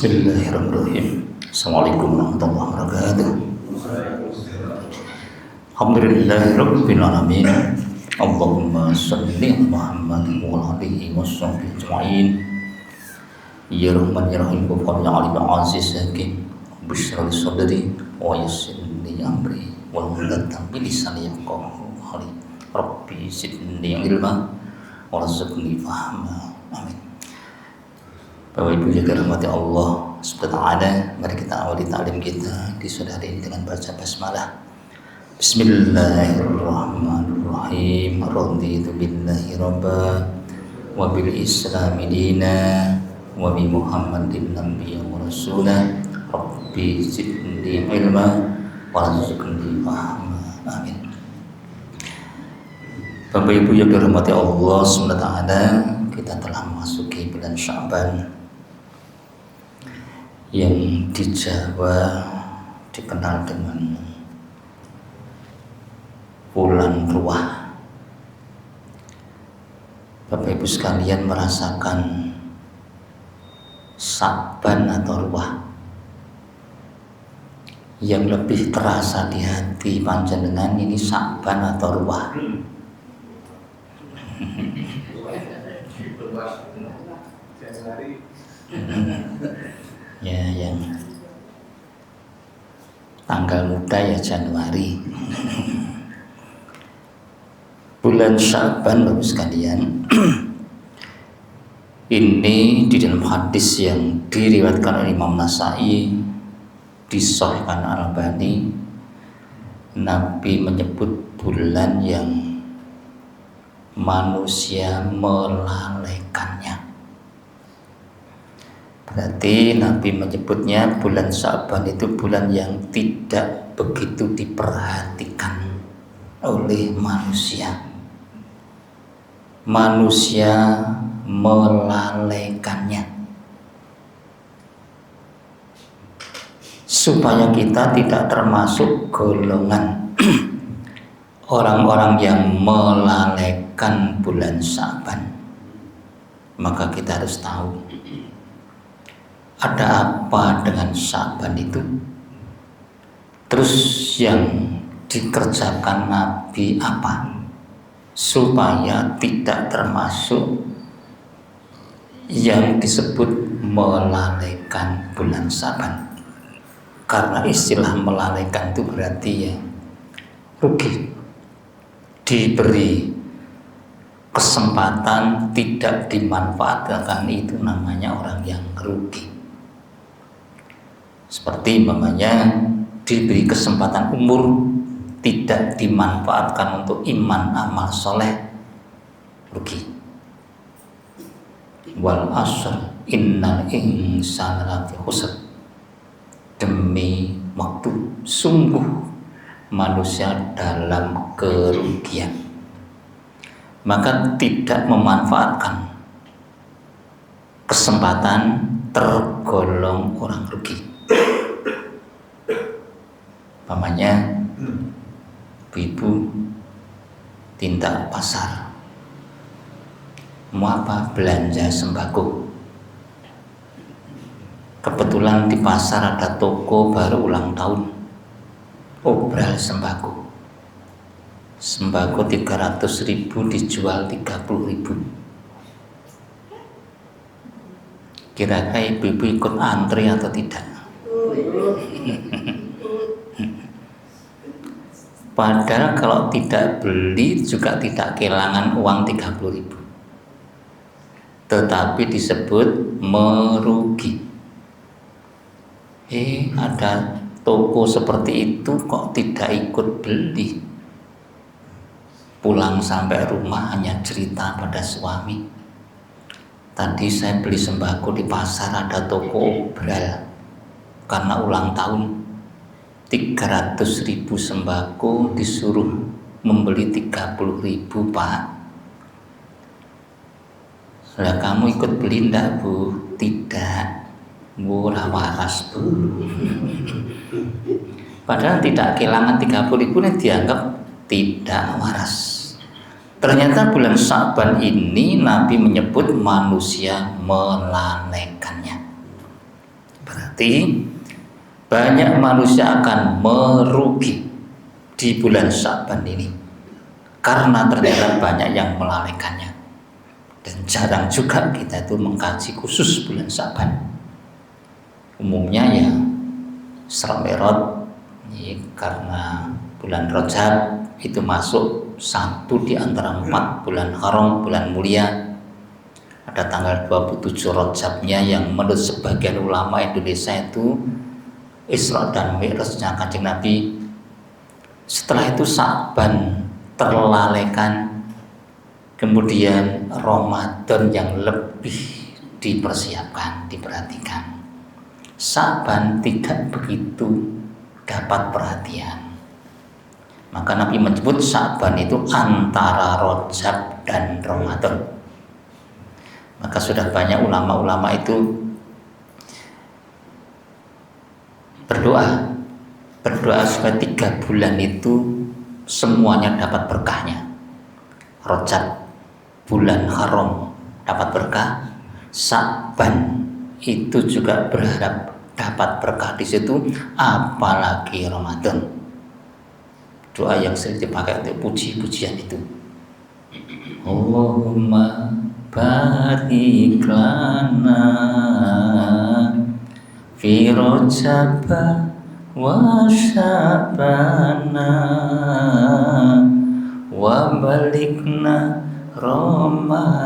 Bismillahirrahmanirrahim. Assalamualaikum warahmatullahi wabarakatuh. Alhamdulillahirabbil alamin. Allahumma shalli ala Muhammad wa alihi washabbihi ajma'in. Ya Rahman ya Rahim, wa qul ya alim aziz hakim. Bishrah li sadri wa yassir li amri wa hlul 'uqdatam min lisani yafqahu qawli. Rabbi zidni ilma warzuqni fahma. Amin. Bapak Ibu yang dirahmati Allah Subhanahu wa ta'ala, mari kita awali ta'lim kita di sore hari ini dengan baca basmalah. Bismillahirrahmanirrahim. Raditu billahi rabba wa bil islami dina wa bi Muhammadin nabiyyan wa rasula. Rabbi zidni ilma warzuqni fahma. Amin. Bapak Ibu yang dirahmati Allah Subhanahu wa ta'ala, kita telah memasuki bulan Sya'ban yang di Jawa dikenal dengan bulan ruah. Bapak Ibu sekalian merasakan Sya'ban atau ruah yang lebih terasa di hati panjenengan ini Sya'ban atau ruah? Ya, yang tanggal muda ya Januari. Bulan Sya'ban Bapak sekalian ini di dalam hadis yang diriwayatkan oleh Imam Nasai, disahihkan Al-Albani, Nabi menyebut bulan yang manusia melalaikannya. Berarti Nabi menyebutnya bulan Sya'ban itu bulan yang tidak begitu diperhatikan oleh manusia. Manusia melalaikannya. Supaya kita tidak termasuk golongan orang-orang yang melalaikan bulan Sya'ban, maka kita harus tahu ada apa dengan Sya'ban itu. Terus yang dikerjakan Nabi apa supaya tidak termasuk yang disebut melalaikan bulan Sya'ban. Karena istilah melalaikan itu berarti ya rugi, diberi kesempatan tidak dimanfaatkan, itu namanya orang yang rugi. Seperti umpamanya diberi kesempatan umur tidak dimanfaatkan untuk iman amal soleh, rugi. Wal asr innal insana lafi khusr. Demi waktu sungguh manusia dalam kerugian. Maka tidak memanfaatkan kesempatan tergolong orang rugi. Pamannya ibu tindak pasar, mau apa? Belanja sembako. Kebetulan di pasar ada toko baru ulang tahun, obral sembako. Sembako 300.000 dijual 30.000. Kira-kira ibu-ibu ikut antri atau tidak? Padahal kalau tidak beli juga tidak kehilangan uang 30.000. Tetapi disebut merugi. Ada toko seperti itu kok tidak ikut beli. Pulang sampai rumah hanya cerita pada suami, tadi saya beli sembako di pasar, ada toko obral karena ulang tahun 300.000 sembako disuruh membeli 30.000 Pak. Lah kamu ikut beli enggak Bu? Tidak. Murah waras Bu. Padahal tidak kehilangan 30.000 ini dianggap tidak waras. Ternyata bulan Sya'ban ini Nabi menyebut manusia melalaikannya. Berarti banyak manusia akan merugi di bulan Sya'ban ini karena ternyata banyak yang melalaikannya. Dan jarang juga kita itu mengkaji khusus bulan Sya'ban. Umumnya ya Isra Mi'raj karena bulan Rajab itu masuk satu di antara 4 bulan haram, bulan mulia. Ada tanggal 27 Rajabnya yang menurut sebagian ulama Indonesia itu Isra dan Mi'rajnya Kanjeng Nabi. Setelah itu Sya'ban terlalaikan, kemudian Ramadan yang lebih dipersiapkan, diperhatikan. Sya'ban tidak begitu dapat perhatian. Maka Nabi menyebut Sya'ban itu antara Rajab dan Ramadan. Maka sudah banyak ulama-ulama itu berdoa supaya 3 bulan itu semuanya dapat berkahnya. Rajab, bulan haram, dapat berkah. Sya'ban itu juga berharap dapat berkah di situ, apalagi Ramadan. Doa yang sering dipakai untuk puji-pujian itu. Allahumma barik lana fi Rajab wa Sya'bana wa balikna Ramadana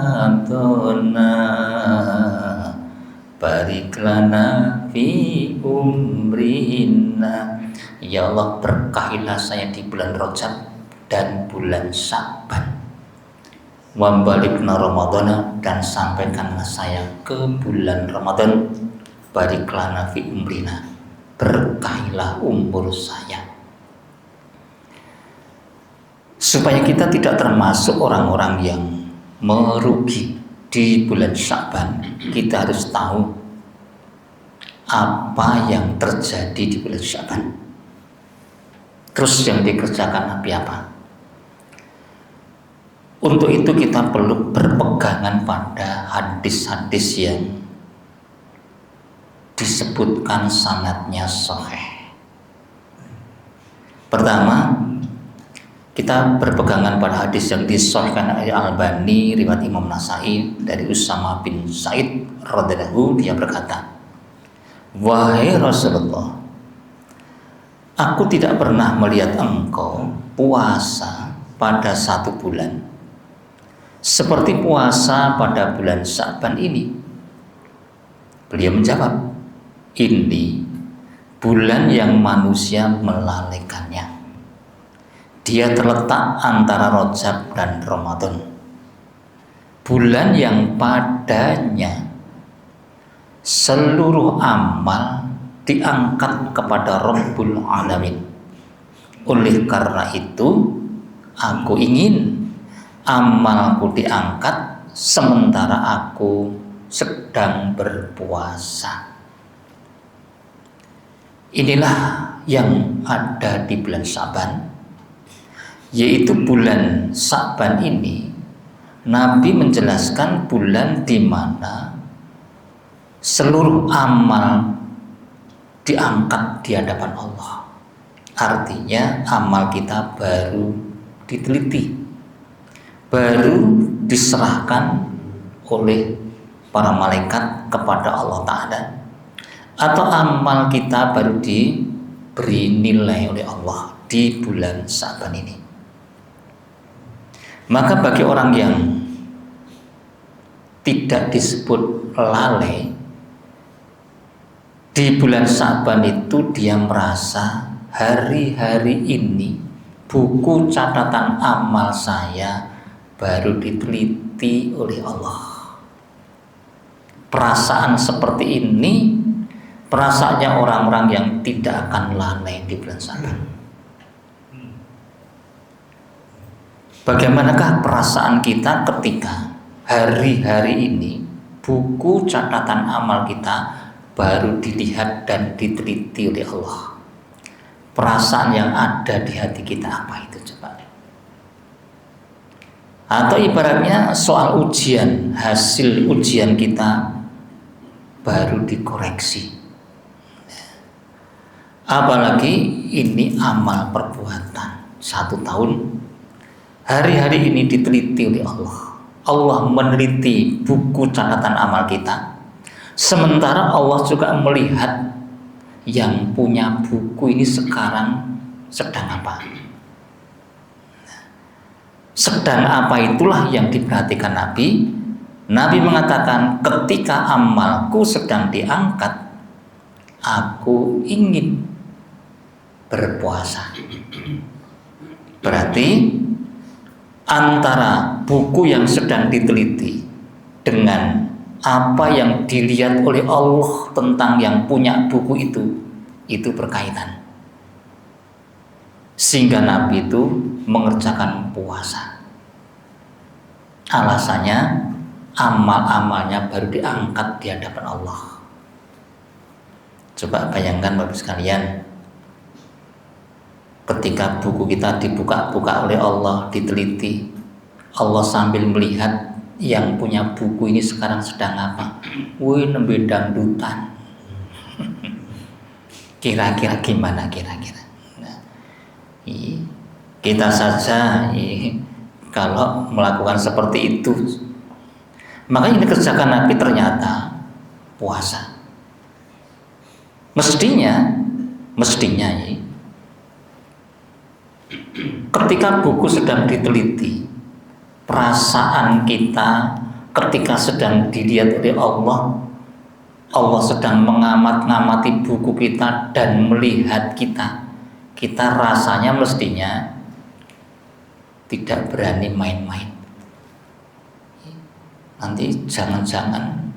barik lana fi umrina. Ya Allah, berkahilah saya di bulan Rajab dan bulan Sya'ban. Wa balikna Ramadana, dan sampaikanlah saya ke bulan Ramadan. Barik lana fi umrina, berkahilah umur saya. Supaya kita tidak termasuk orang-orang yang merugi di bulan Sya'ban, kita harus tahu apa yang terjadi di bulan Sya'ban. Terus yang dikerjakan Nabi apa? Untuk itu kita perlu berpegangan pada hadis-hadis yang disebutkan sanadnya sahih. Pertama, kita berpegangan pada hadis yang disahihkan oleh Al-Albani riwayat Imam Nasai dari Usama bin Said radhiyallahu, dia berkata, wahai Rasulullah, aku tidak pernah melihat engkau puasa pada 1 bulan seperti puasa pada bulan Sya'ban ini. Beliau menjawab, ini bulan yang manusia melalaikannya. Dia terletak antara Rajab dan Ramadan. Bulan yang padanya seluruh amal diangkat kepada Rabbul Alamin. Oleh karena itu, aku ingin amalku diangkat sementara aku sedang berpuasa. Inilah yang ada di bulan Sya'ban, yaitu bulan Sya'ban ini Nabi menjelaskan bulan di mana seluruh amal diangkat di hadapan Allah. Artinya amal kita baru diteliti, baru diserahkan oleh para malaikat kepada Allah Ta'ala, atau amal kita baru diberi nilai oleh Allah di bulan Sya'ban ini. Maka bagi orang yang tidak disebut lalai di bulan Sya'ban itu, dia merasa hari-hari ini buku catatan amal saya baru diteliti oleh Allah. Perasaan seperti ini perasaannya orang-orang yang tidak akan lalai di bulan Sya'ban. Bagaimanakah perasaan kita ketika hari-hari ini buku catatan amal kita baru dilihat dan diteliti oleh Allah? Perasaan yang ada di hati kita apa itu coba? Atau ibaratnya soal ujian, hasil ujian kita baru dikoreksi. Apalagi ini amal perbuatan 1 tahun. Hari-hari ini diteliti oleh Allah. Allah meneliti buku catatan amal kita. Sementara Allah juga melihat yang punya buku ini sekarang sedang apa. Sedang apa itulah yang diperhatikan Nabi. Nabi mengatakan, ketika amalku sedang diangkat, aku ingin berpuasa. Berarti antara buku yang sedang diteliti dengan apa yang dilihat oleh Allah tentang yang punya buku itu berkaitan. Sehingga Nabi itu mengerjakan puasa. Alasannya amal-amalnya baru diangkat di hadapan Allah. Coba bayangkan Bapak sekalian, ketika buku kita dibuka-buka oleh Allah, diteliti, Allah sambil melihat yang punya buku ini sekarang sedang apa. Wih, nembe dangdutan. Kira-kira gimana kira-kira? Nah, kita saja kalau melakukan seperti itu, makanya yang dikerjakan Nabi ternyata puasa. Mestinya ketika buku sedang diteliti, perasaan kita ketika sedang dilihat oleh Allah, Allah sedang mengamat-ngamati buku kita dan melihat kita rasanya mestinya tidak berani main-main. Nanti jangan-jangan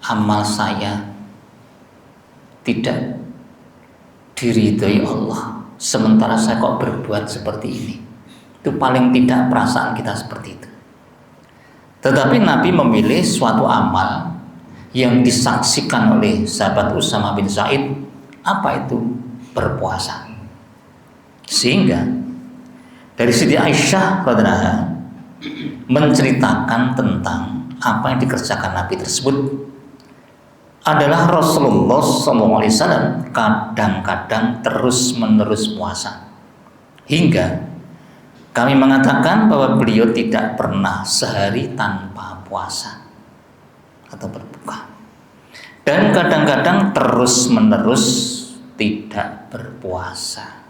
amal saya tidak diridhoi Allah, sementara saya kok berbuat seperti ini. Itu paling tidak perasaan kita seperti itu. Tetapi Nabi memilih suatu amal yang disaksikan oleh sahabat Usama bin Zaid. Apa itu? Berpuasa. Sehingga dari Siti Aisyah radhiyallahu anha menceritakan tentang apa yang dikerjakan Nabi tersebut adalah Rasulullah SAW kadang-kadang terus-menerus puasa, hingga kami mengatakan bahwa beliau tidak pernah sehari tanpa puasa atau berbuka, dan kadang-kadang terus-menerus tidak berpuasa,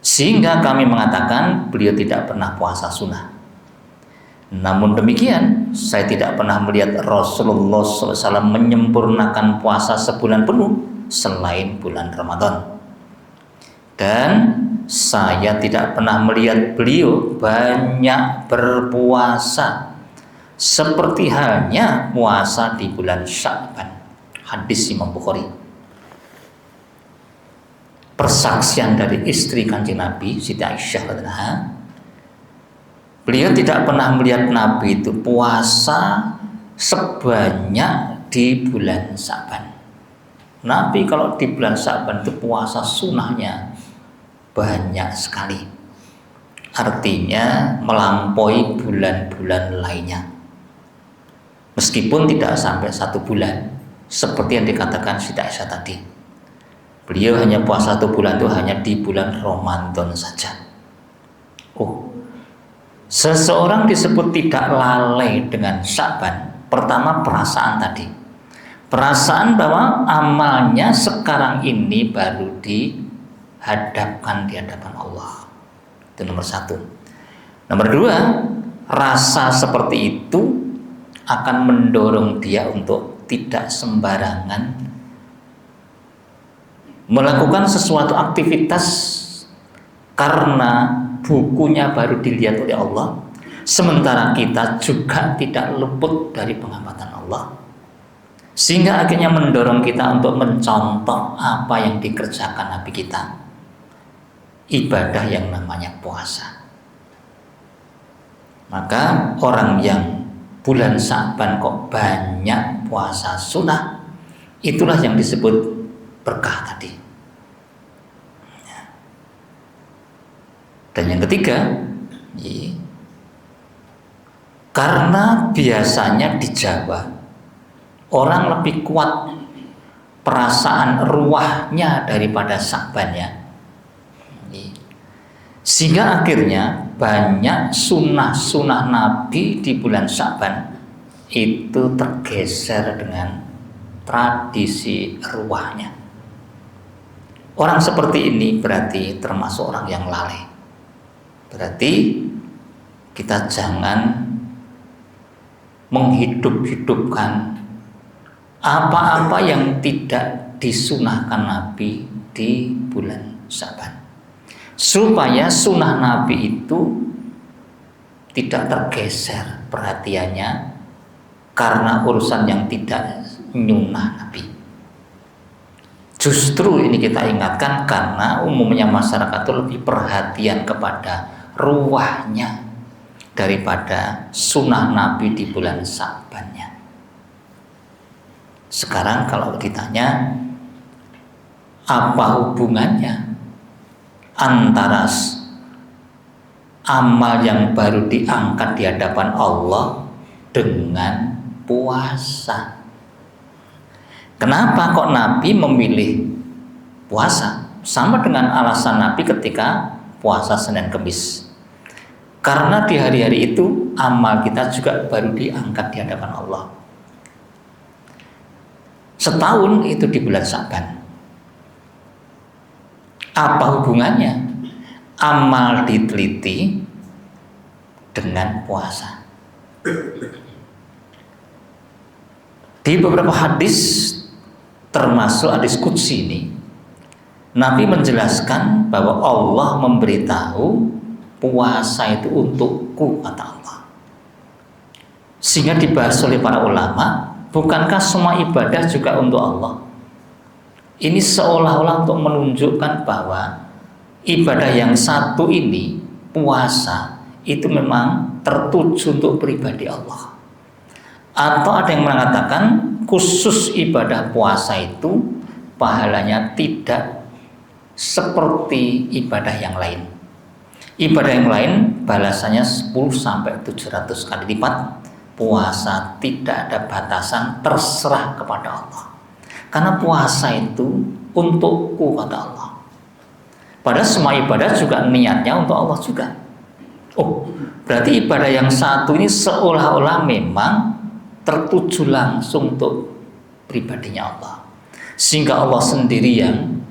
sehingga kami mengatakan beliau tidak pernah puasa sunnah. Namun demikian, saya tidak pernah melihat Rasulullah SAW menyempurnakan puasa sebulan penuh selain bulan Ramadan. Dan saya tidak pernah melihat beliau banyak berpuasa seperti halnya puasa di bulan Sya'ban. Hadis Imam Bukhari. Persaksian dari istri Kanjeng Nabi, Siti Aisyah radhiyallahu anha, beliau tidak pernah melihat Nabi itu puasa sebanyak di bulan Sya'ban. Nabi kalau di bulan Sya'ban itu puasa sunnahnya banyak sekali. Artinya melampaui bulan-bulan lainnya. Meskipun tidak sampai 1 bulan, seperti yang dikatakan Siti Aisyah tadi. Beliau hanya puasa 1 bulan itu hanya di bulan Ramadan saja. Seseorang disebut tidak lalai dengan Sya'ban. Pertama, perasaan tadi. Perasaan bahwa amalnya sekarang ini baru dihadapkan di hadapan Allah. Itu nomor 1. Nomor 2, rasa seperti itu akan mendorong dia untuk tidak sembarangan melakukan sesuatu aktivitas karena bukunya baru dilihat oleh Allah, sementara kita juga tidak luput dari pengamatan Allah, sehingga akhirnya mendorong kita untuk mencontoh apa yang dikerjakan Nabi kita, ibadah yang namanya puasa. Maka orang yang bulan Sya'ban kok banyak puasa sunnah, itulah yang disebut berkah tadi. Dan yang ketiga, karena biasanya di Jawa orang lebih kuat perasaan ruahnya daripada Sya'bannya. Sehingga akhirnya banyak sunnah-sunnah Nabi di bulan Sya'ban itu tergeser dengan tradisi ruahnya. Orang seperti ini berarti termasuk orang yang lalai. Berarti kita jangan menghidup-hidupkan apa-apa yang tidak disunahkan Nabi di bulan Sya'ban, supaya sunnah Nabi itu tidak tergeser perhatiannya karena urusan yang tidak nyunah Nabi. Justru ini kita ingatkan karena umumnya masyarakat itu lebih perhatian kepada ruahnya daripada sunnah Nabi di bulan Sya'bannya. Sekarang kalau ditanya apa hubungannya antara amal yang baru diangkat di hadapan Allah dengan puasa? Kenapa kok Nabi memilih puasa? Sama dengan alasan Nabi ketika puasa Senin Kemis. Karena di hari-hari itu amal kita juga baru diangkat di hadapan Allah. Setahun itu di bulan Sya'ban. Apa hubungannya amal diteliti dengan puasa? Di beberapa hadis, termasuk hadis qudsi ini, Nabi menjelaskan bahwa Allah memberitahu puasa itu untukku, kata Allah. Sehingga dibahas oleh para ulama, bukankah semua ibadah juga untuk Allah? Ini seolah-olah untuk menunjukkan bahwa ibadah yang satu ini, puasa, itu memang tertuju untuk pribadi Allah. Atau ada yang mengatakan khusus ibadah puasa itu pahalanya tidak seperti ibadah yang lain. Ibadah yang lain balasannya 10-700 kali lipat. Puasa tidak ada batasan, terserah kepada Allah. Karena puasa itu untukku, kata Allah. Padahal semua ibadah juga niatnya untuk Allah juga. Oh, berarti ibadah yang satu ini seolah-olah memang tertuju langsung untuk pribadinya Allah. Sehingga Allah sendiri yang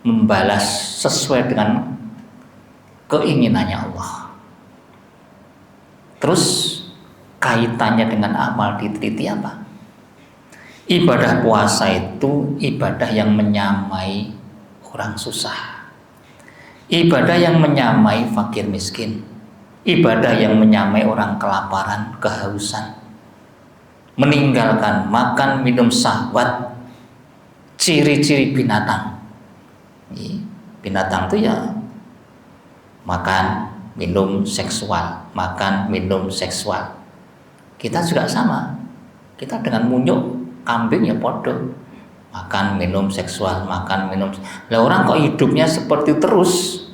membalas sesuai dengan keinginannya Allah. Terus kaitannya dengan amal diteliti apa? Ibadah puasa itu ibadah yang menyamai orang susah, ibadah yang menyamai fakir miskin, ibadah yang menyamai orang kelaparan, kehausan, meninggalkan makan minum syahwat, ciri-ciri binatang. Binatang itu ya makan minum seksual, makan minum seksual. Kita juga sama, kita dengan munyuk kambing ya podo, makan minum seksual, makan minum. Lah orang kok hidupnya seperti terus,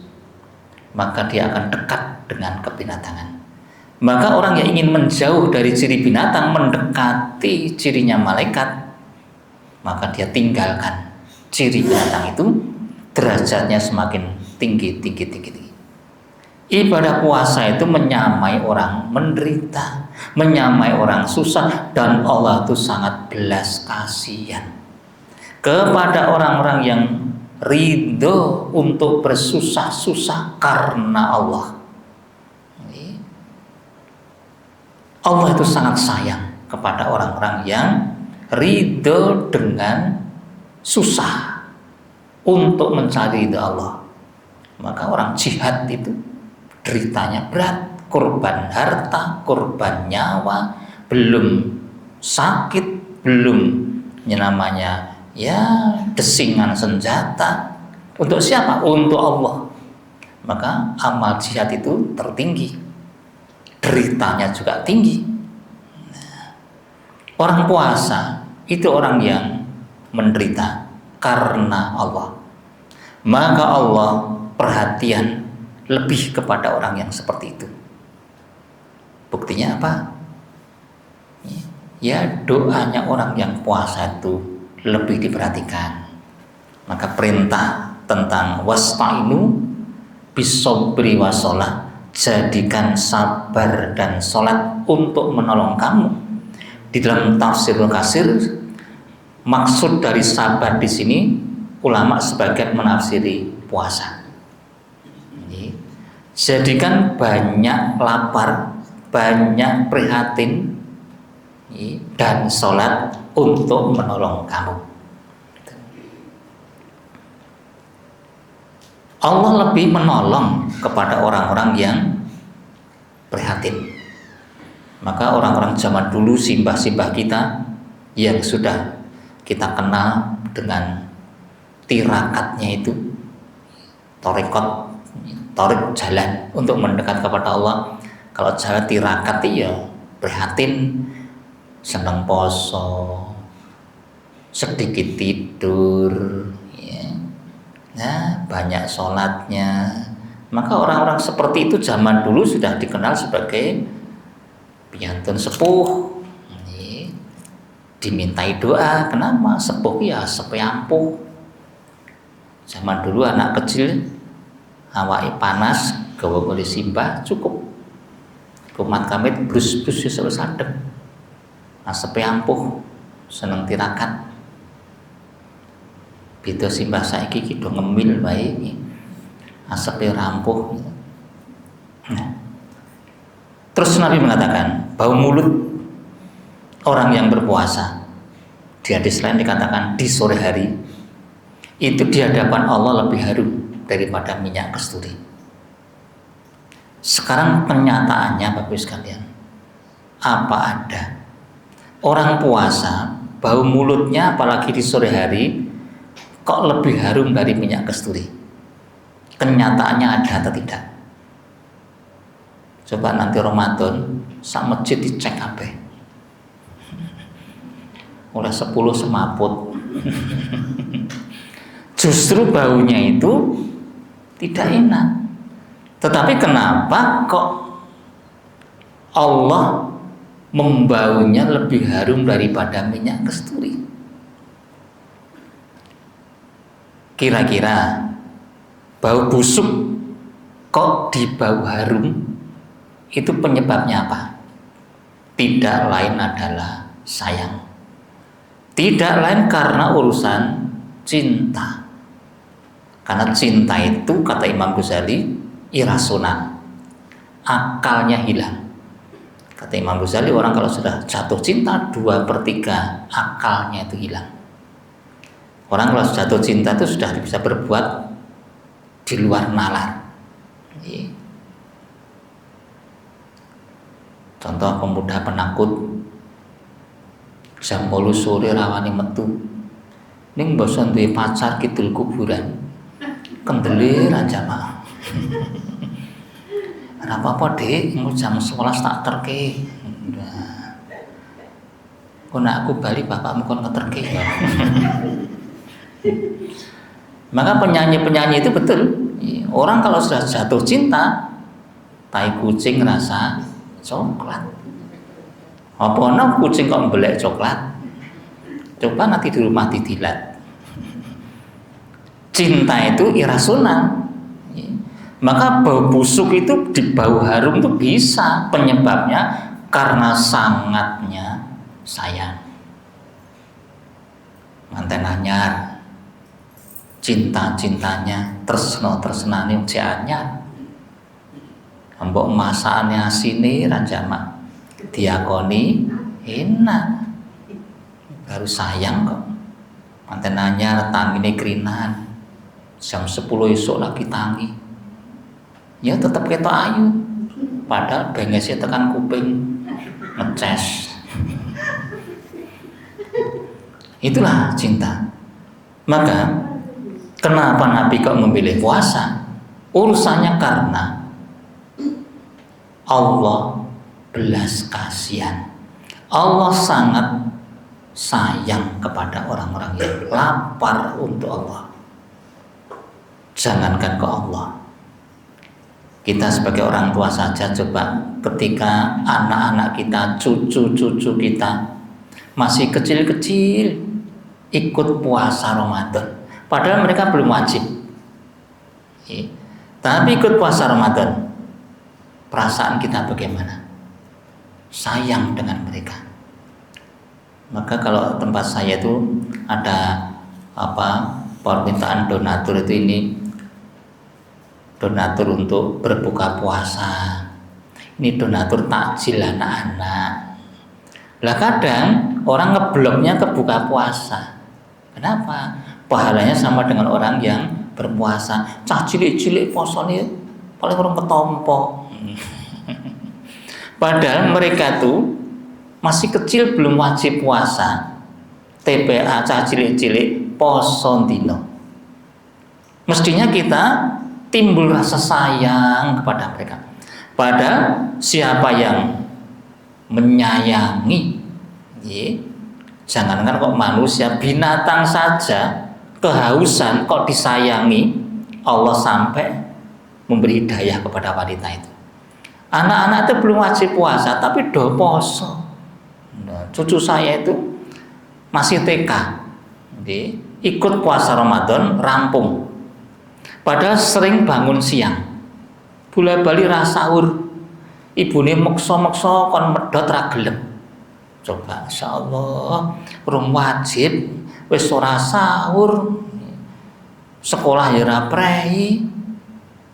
maka dia akan dekat dengan kebinatangan. Maka orang yang ingin menjauh dari ciri binatang, mendekati cirinya malaikat, maka dia tinggalkan ciri binatang itu, derajatnya semakin tinggi. Ibadah puasa itu menyamai orang menderita, menyamai orang susah, dan Allah itu sangat belas kasihan kepada orang-orang yang ridho untuk bersusah-susah karena Allah. Allah itu sangat sayang kepada orang-orang yang ridho dengan susah untuk mencari ridho Allah. Maka orang jihad itu deritanya berat, korban harta, korban nyawa, belum sakit, belum namanya ya desingan senjata. Untuk siapa? Untuk Allah. Maka amal jihad itu tertinggi, deritanya juga tinggi. Orang puasa itu orang yang menderita karena Allah. Maka Allah perhatian lebih kepada orang yang seperti itu. Buktinya apa? Ya doanya orang yang puasa itu lebih diperhatikan. Maka perintah tentang wasta'inu bisobri wasolah, jadikan sabar dan sholat untuk menolong kamu. Di dalam tafsir Kasir, maksud dari sabar di sini ulama sebagian menafsiri puasa. Jadikan banyak lapar, banyak prihatin, dan sholat untuk menolong kamu. Allah lebih menolong kepada orang-orang yang prihatin. Maka orang-orang zaman dulu, simbah-simbah kita yang sudah kita kenal dengan tirakatnya itu, torik jalan untuk mendekat kepada Allah. Kalau jalan tirakat ya prihatin, senang poso, sedikit tidur, banyak sholatnya. Maka orang-orang seperti itu zaman dulu sudah dikenal sebagai piantun sepuh, dimintai doa. Kenapa? Sepuh ya sepeampuh. Zaman dulu anak kecil awake panas gawa oleh simbah cukup kumat kamit brus-brus ya sadem. Asepe ampuh seneng tirakat. Beda simbah saiki ki do ngemil wae iki. Asepe rampuh. Nah. Terus Nabi mengatakan bau mulut orang yang berpuasa, di hadis lain dikatakan di sore hari itu di hadapan Allah lebih harum daripada minyak kasturi. Sekarang kenyataannya Bapak Ibu sekalian, apa ada orang puasa bau mulutnya apalagi di sore hari kok lebih harum dari minyak kasturi? Kenyataannya ada atau tidak? Coba nanti Ramadan sak masjid dicek kabeh. Oleh 10 semaput. Justru baunya itu tidak enak. Tetapi kenapa kok Allah membaunya lebih harum daripada minyak kasturi? Kira-kira bau busuk kok dibau harum, itu penyebabnya apa? Tidak lain adalah sayang. Tidak lain karena urusan cinta. Karena cinta itu kata Imam Ghazali irasional, akalnya hilang. Kata Imam Ghazali, orang kalau sudah jatuh cinta 2/3 akalnya itu hilang. Orang kalau jatuh cinta itu sudah bisa berbuat di luar nalar. Contoh pemuda penakut jam 8 sore rawani metu ning bosan duwe pacar kidul kuburan kendelir jamaah. Ora apa-apa Dik, jam 11 tak terke. Kok nak aku bali bapakmu kon ngeterke ya. Maka penyanyi-penyanyi itu betul. Orang kalau sudah jatuh cinta, tai kucing rasa coklat. Apa ana kucing kok mbelek coklat? Coba nanti di rumah didilat. Cinta itu irasional. Maka bau busuk itu di bau harum itu bisa penyebabnya karena sangatnya sayang. Manten anyar, cinta-cintanya, tresno-tresnane cek anyar. Mbok masakane asine ranjama diakoni enak. Baru sayang kok. Manten anyar tangine krinan. Jam 10 esok lagi tangi. Ya tetap ketok ayu. Padahal bengesnya tekan kuping ngeces. Itulah cinta. Maka kenapa Nabi kok memilih puasa? Urusannya karena Allah belas kasihan. Allah sangat sayang kepada orang-orang yang lapar untuk Allah. Jangankan ke Allah, kita sebagai orang tua saja coba ketika anak-anak kita, cucu-cucu kita masih kecil-kecil, ikut puasa Ramadan, padahal mereka belum wajib. Tapi ikut puasa Ramadan, perasaan kita bagaimana? Sayang dengan mereka. Maka kalau tempat saya itu ada permintaan donatur itu, ini donatur untuk berbuka puasa, ini donatur takjil anak-anak. Lah kadang orang ngebloknya ke buka puasa. Kenapa? Pahalanya sama dengan orang yang berpuasa. Cah cilik-cilik posone paling orang ketompo. Padahal mereka tuh masih kecil, belum wajib puasa. TPA cah cilik-cilik poso dino. Mestinya kita timbul rasa sayang kepada mereka. Padahal siapa yang menyayangi, jangankan kok manusia, binatang saja kehausan kok disayangi, Allah sampai memberi hidayah kepada wanita itu. Anak-anak itu belum wajib puasa tapi do poso. Nah, cucu saya itu masih TK, ikut puasa Ramadan rampung. Padahal sering bangun siang, bola-bali ra sahur, ibune meksa-meksa kon medhot ra gelem. Coba insyaallah urung wajib wis ora sahur, sekolah ya ora prei,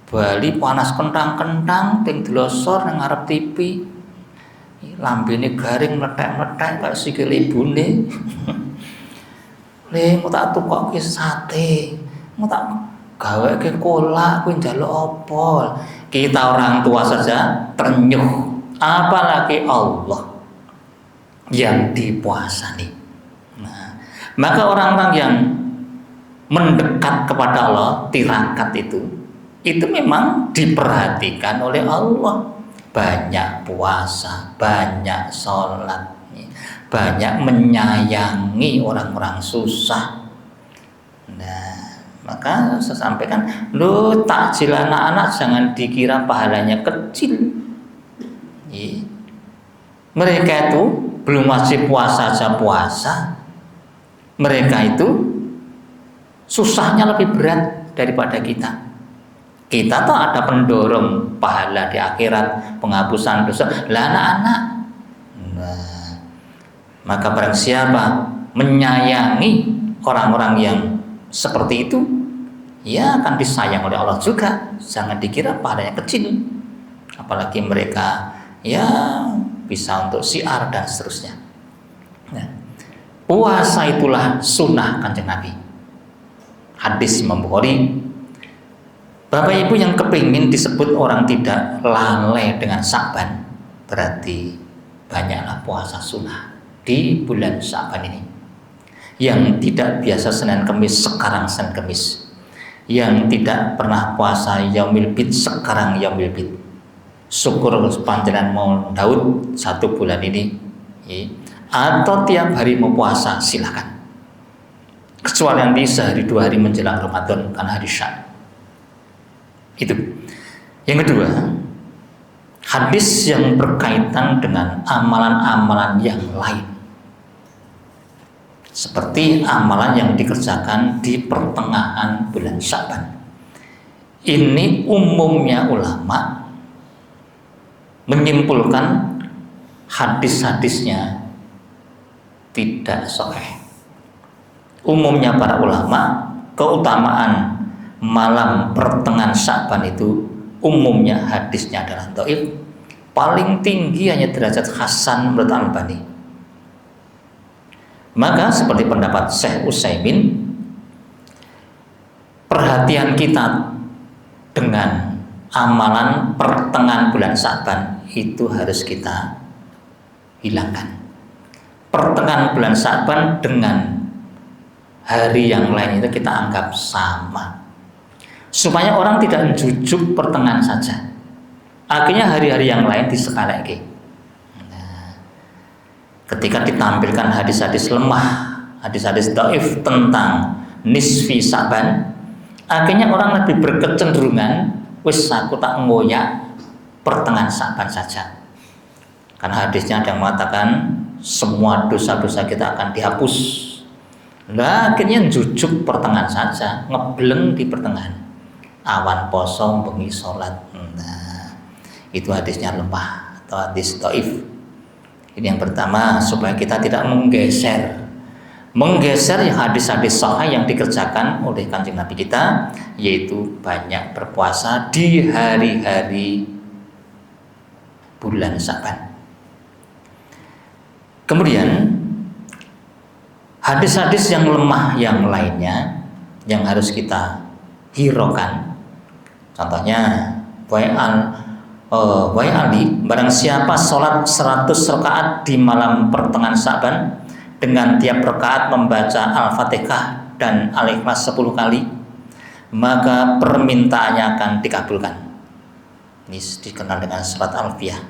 bali panas kentang-kentang ping dlosor nang ngarep TV, lambene garing mlethek-mlethek kaya sikil ibune. Le mau tak tukokke sate, mau tak gaweke kolak, kuwi njaluk apa? Kita orang tua saja ternyuh, apalagi Allah yang dipuasani. Nah, maka orang-orang yang mendekat kepada Allah, tirakat itu memang diperhatikan oleh Allah. Banyak puasa, banyak sholat, banyak menyayangi orang-orang susah. Nah, maka saya sampaikan, lo takjil anak-anak jangan dikira pahalanya kecil. Mereka itu belum wajib puasa aja puasa. Mereka itu susahnya lebih berat daripada kita. Kita tuh ada pendorong pahala di akhirat, penghapusan dosa. Lah anak-anak. Nah, maka barang siapa menyayangi orang-orang yang seperti itu, ya akan disayang oleh Allah juga. Jangan dikira pahalanya kecil. Apalagi mereka ya bisa untuk syiar dan seterusnya. Nah, puasa itulah sunnah Kanjeng Nabi. Hadis Imam Bukhari. Bapak Ibu yang kepingin disebut orang tidak lalai dengan Sya'ban, berarti banyaklah puasa sunnah di bulan Sya'ban ini. Yang tidak biasa Senin Kemis, sekarang Senin Kemis. Yang tidak pernah puasa Yaumil Bid, sekarang Yaumil Bid. Syukur panjenengan mau Daud 1 bulan ini, atau tiap hari mau puasa silakan. Kecuali nanti sehari 2 hari menjelang Ramadan karena hari Syak. Itu. Yang kedua, hadis yang berkaitan dengan amalan-amalan yang lain, seperti amalan yang dikerjakan di pertengahan bulan Sya'ban. Ini umumnya ulama menyimpulkan hadis-hadisnya tidak sahih. Umumnya para ulama, keutamaan malam pertengahan Sya'ban itu umumnya hadisnya adalah dhaif. Paling tinggi hanya derajat hasan menurut Al-Albani. Maka seperti pendapat Syekh Utsaimin, perhatian kita dengan amalan pertengahan bulan Sya'ban itu harus kita hilangkan. Pertengahan bulan Sya'ban dengan hari yang lain itu kita anggap sama, supaya orang tidak menjujuk pertengahan saja. Akhirnya hari-hari yang lain disekaleke. Nah, ketika ditampilkan hadis-hadis lemah, hadis-hadis dhaif tentang nisfi Sya'ban, akhirnya orang lebih berkecenderungan, wis aku tak ngoyak pertengahan Sya'ban saja. Karena hadisnya ada yang mengatakan semua dosa-dosa kita akan dihapus Lah akhirnya jujuk pertengahan saja, ngebleng di pertengahan. Awan poso bengi sholat. Nah, itu hadisnya lemah atau hadis dhaif. Ini yang pertama, supaya kita tidak menggeser yang hadis-hadis sahih yang dikerjakan oleh Kanjeng Nabi kita, yaitu banyak berpuasa di hari-hari bulan Sa'ban. Kemudian hadis-hadis yang lemah yang lainnya yang harus kita hiraukan. Contohnya Wahai Ali, barang siapa sholat 100 rakaat di malam pertengahan Sa'ban dengan tiap rakaat membaca Al-Fatihah dan Al-Ikhlas 10 kali, maka permintaannya akan dikabulkan. Ini dikenal dengan surat Al-Fiyah.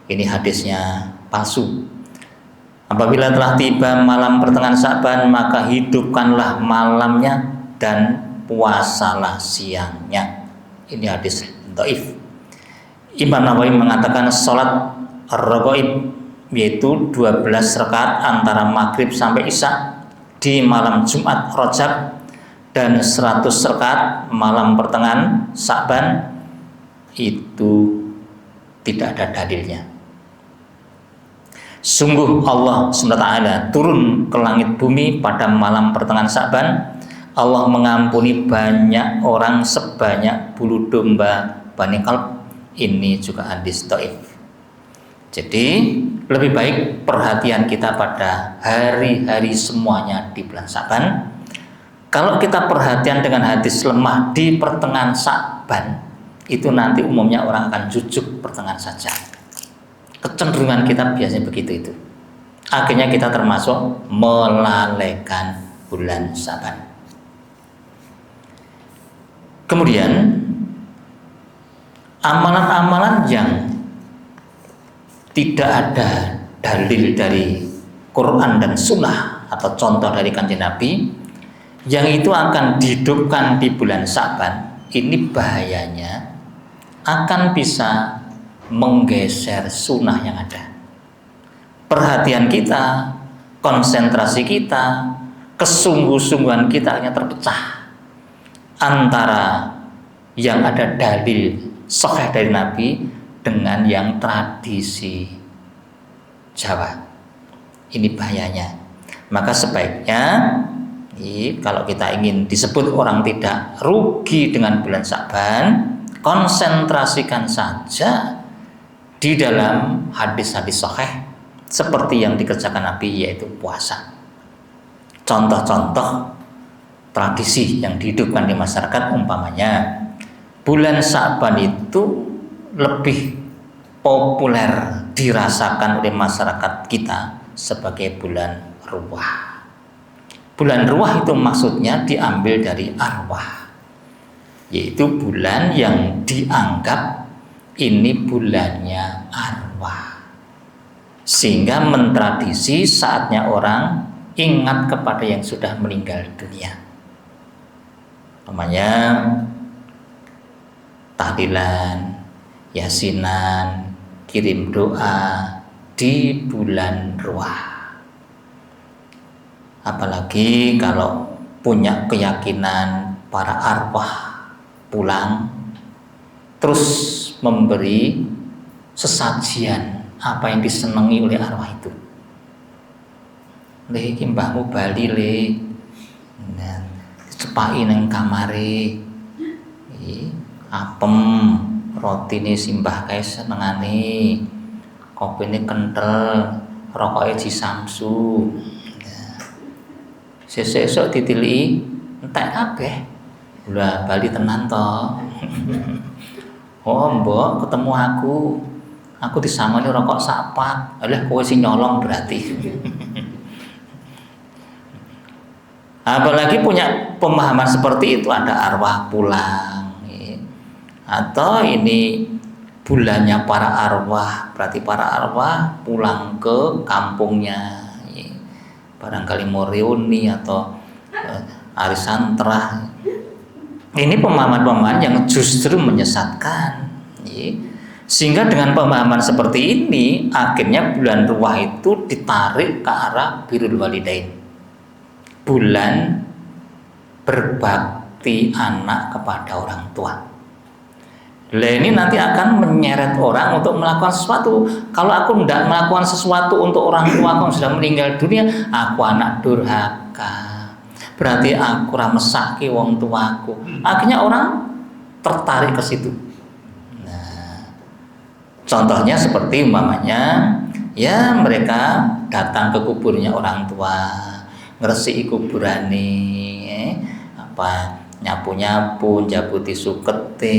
Ini hadisnya palsu. Apabila telah tiba malam pertengahan Sa'ban, maka hidupkanlah malamnya dan puasalah siangnya. Ini hadis dhaif. Imam Nawawi mengatakan sholat raghaib, yaitu 12 rakaat antara maghrib sampai isya di malam Jumat Rajab dan 100 rakaat malam pertengahan Sa'ban, itu tidak ada dalilnya. Sungguh Allah SWT turun ke langit bumi pada malam pertengahan Sa'ban. Allah mengampuni banyak orang sebanyak bulu domba Bani Kalb. Ini juga hadis dhaif. Jadi lebih baik perhatian kita pada hari-hari semuanya di bulan Sa'ban. Kalau kita perhatian dengan hadis lemah di pertengahan Sa'ban, itu nanti umumnya orang akan jujuk pertengahan saja. Kecenderungan kita biasanya begitu itu. Akhirnya kita termasuk melalaikan bulan Sa'ban. Kemudian amalan-amalan yang tidak ada dalil dari Quran dan Sunnah atau contoh dari Kanjeng Nabi, yang itu akan dihidupkan di bulan Sa'ban, ini bahayanya akan bisa menggeser sunnah yang ada. Perhatian kita, konsentrasi kita, kesungguh-sungguhan kita hanya terpecah antara yang ada dalil sahih dari Nabi dengan yang tradisi Jawa. Ini bahayanya. Maka sebaiknya kalau kita ingin disebut orang tidak rugi dengan bulan Sa'ban, konsentrasikan saja di dalam hadis-hadis sahih seperti yang dikerjakan Nabi, yaitu puasa. Contoh-contoh tradisi yang dihidupkan di masyarakat, umpamanya bulan Sa'ban itu lebih populer dirasakan oleh masyarakat kita sebagai bulan ruwah. Bulan ruwah itu maksudnya diambil dari arwah, yaitu bulan yang dianggap ini bulannya arwah, sehingga mentradisi saatnya orang ingat kepada yang sudah meninggal dunia. Namanya tahlilan, yasinan, kirim doa di bulan ruwah. Apalagi kalau punya keyakinan para arwah pulang terus memberi sesajian apa yang disenangi oleh arwah itu. Le iki mbahmu bali le. Nah, dicepai nang kamare. Apem rotine simbah kae senengane. Kopine kenthel, rokoke jisamsu. Sesuk ditiliki entek kabeh. Lah bali tenan to. Oh mbok ketemu aku disangoni rokok sapak. Alah kowe sing nyolong berarti. Apalagi punya pemahaman seperti itu, ada arwah pulang, atau ini bulannya para arwah, berarti para arwah pulang ke kampungnya, barangkali mau reuni atau arisan terah. Ini pemahaman-pemahaman yang justru menyesatkan, sehingga dengan pemahaman seperti ini akhirnya bulan ruwah itu ditarik ke arah birrul walidain. bulan berbakti anak kepada orang tua. Lah ini nanti akan menyeret orang untuk melakukan sesuatu. Kalau aku tidak melakukan sesuatu untuk orang tua aku yang sudah meninggal dunia, aku anak durhaka. Berarti aku ramesake wong tuaku. Akhirnya orang tertarik ke situ. Nah, contohnya seperti umpamanya, ya mereka datang ke kuburnya orang tua, ngresiki kuburane, nyapu-nyapu, jabuti sukete.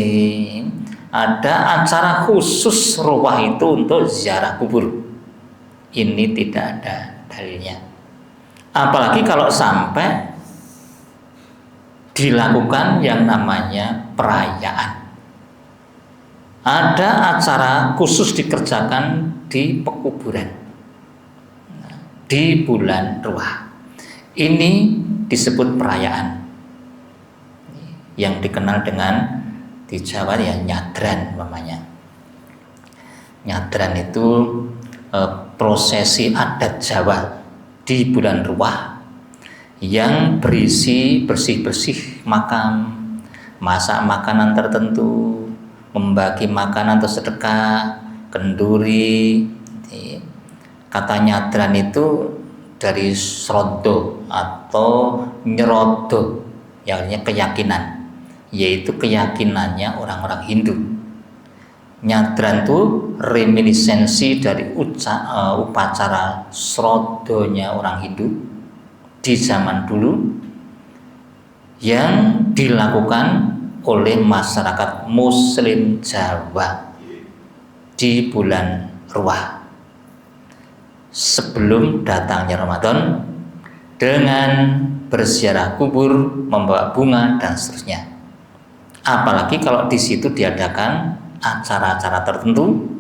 Ada acara khusus ruwah itu untuk ziarah kubur. Ini tidak ada dalilnya. Apalagi kalau sampai dilakukan yang namanya perayaan. Ada acara khusus dikerjakan di pekuburan di bulan Ruah. Ini disebut perayaan yang dikenal dengan di Jawa ya nyadran namanya. Nyadran itu prosesi adat Jawa di bulan Ruah yang berisi bersih-bersih makam, masak makanan tertentu, membagi makanan atau sedekah, kenduri. Kata nyadran itu dari srodo atau nyerodo, yang artinya keyakinan, yaitu keyakinannya orang-orang Hindu. Nyadran itu reminiscensi dari upacara srodonya orang Hindu di zaman dulu yang dilakukan oleh masyarakat Muslim Jawa di bulan Ruah sebelum datangnya Ramadan, dengan berziarah kubur, membawa bunga dan seterusnya. Apalagi kalau di situ diadakan acara-acara tertentu.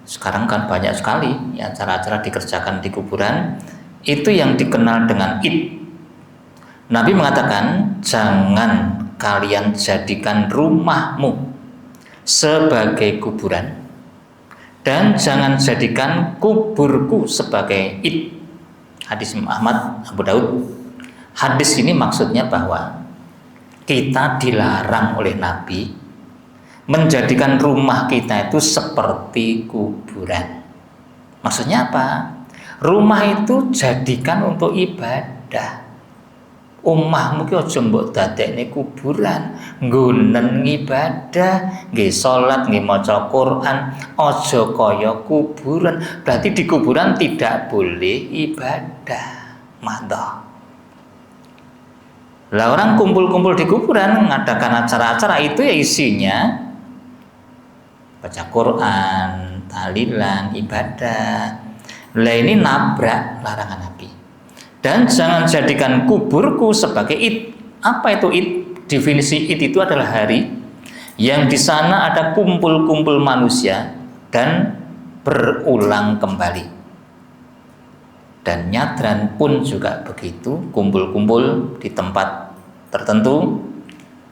Sekarang kan banyak sekali ya, acara-acara dikerjakan di kuburan, itu yang dikenal dengan Id. Nabi mengatakan, jangan kalian jadikan rumahmu sebagai kuburan, dan jangan jadikan kuburku sebagai Id. Hadis Ahmad, Abu Daud. Hadis ini maksudnya bahwa kita dilarang oleh Nabi menjadikan rumah kita itu seperti kuburan. Maksudnya apa? Rumah itu jadikan untuk ibadah. Omahmu ki aja mbok dadekne kuburan, nggonen ibadah, nggih salat, nggih maca Quran, aja kaya kuburan. Berarti di kuburan tidak boleh ibadah. Mantap. Lah orang kumpul-kumpul di kuburan mengadakan acara-acara itu ya isinya baca Quran, tahlilan, ibadah. Lah ini nabrak larangan Nabi. Dan jangan jadikan kuburku sebagai Id. Apa itu Id? Definisi Id itu adalah hari yang di sana ada kumpul-kumpul manusia dan berulang kembali. Dan nyadran pun juga begitu, kumpul-kumpul di tempat tertentu,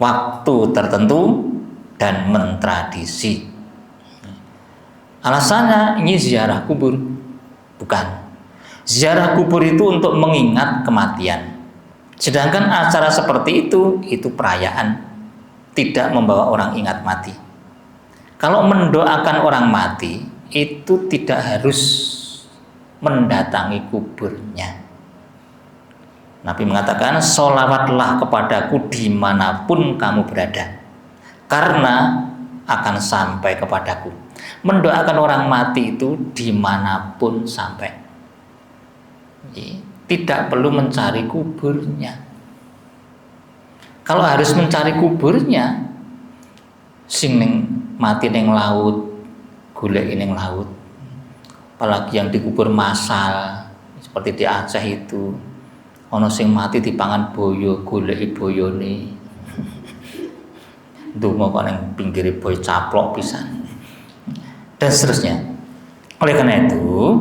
waktu tertentu, dan mentradisi. Alasannya ini ziarah kubur? Bukan. Ziarah kubur itu untuk mengingat kematian. Sedangkan acara seperti itu perayaan, tidak membawa orang ingat mati. Kalau mendoakan orang mati, itu tidak harus mendatangi kuburnya. Nabi mengatakan, sholawatlah kepadaku dimanapun kamu berada, karena akan sampai kepadaku. Mendoakan orang mati itu dimanapun sampai. Tidak perlu mencari kuburnya. Kalau harus mencari kuburnya, sing ning mati ning laut, golek ning laut. Apalagi yang dikubur massal seperti di Aceh itu, ono sing mati dipangan boyo, goleki boyone. Ndonga kok ning pinggire boy caplok pisan. Dan seterusnya. Oleh karena itu,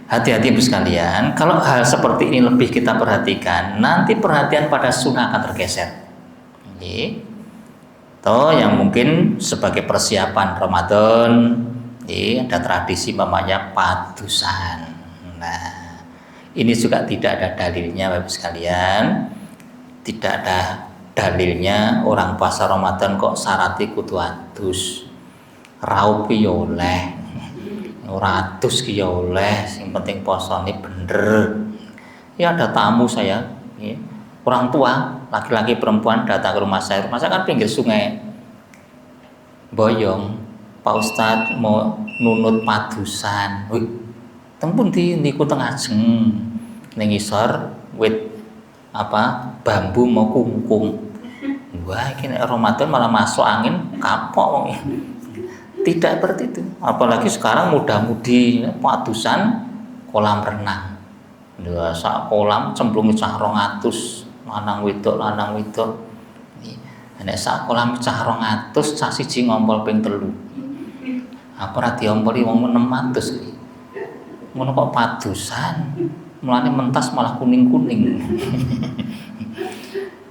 hati-hati ibu sekalian, kalau hal seperti ini lebih kita perhatikan, nanti perhatian pada sunnah akan tergeser. Toh yang mungkin sebagai persiapan Ramadan, ada tradisi namanya padusan. Nah, Ini juga tidak ada dalilnya Bapak sekalian. Tidak ada dalilnya orang puasa Ramadan kok syaratnya kudu adus. Raup ki ya oleh. Ora adus ki ya oleh, sing penting posone bener. Ya ada tamu saya, ya. Orang tua, laki-laki perempuan datang ke rumah saya kan pinggir sungai. Boyong, Pak Ustadz mau nunut padusan. Wih, teng pundi niku teng ajeng. Ning ngisor wit bambu mau kungkung. Wah, iki nek Ramadan malah masuk angin kapok wong. Tidak seperti itu. Apalagi sekarang muda-mudi padusan kolam renang. Lha sak kolam cemplung cah 200 lanang wedok. Nek sak kolam cah 200 cah siji ngompol ping 3. Apa ora diompoli wong 600 iki. Ngono kok padusan. Mulane mentas malah kuning-kuning.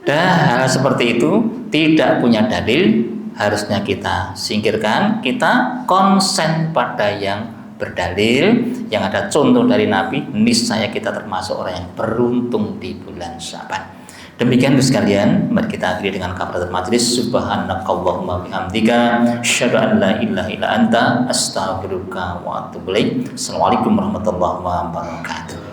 Hal seperti itu tidak punya dalil, harusnya kita singkirkan, kita konsen pada yang berdalil, yang ada contoh dari Nabi, niscaya kita termasuk orang yang beruntung di bulan Syaban. Demikian sekalian, mari kita akhiri dengan kafaratul majelis. Subhanakallahumma bihamdika, asyhadu an la ilaha illa anta, astaghfiruka wa atubu ilaik. Assalamualaikum warahmatullahi wabarakatuh.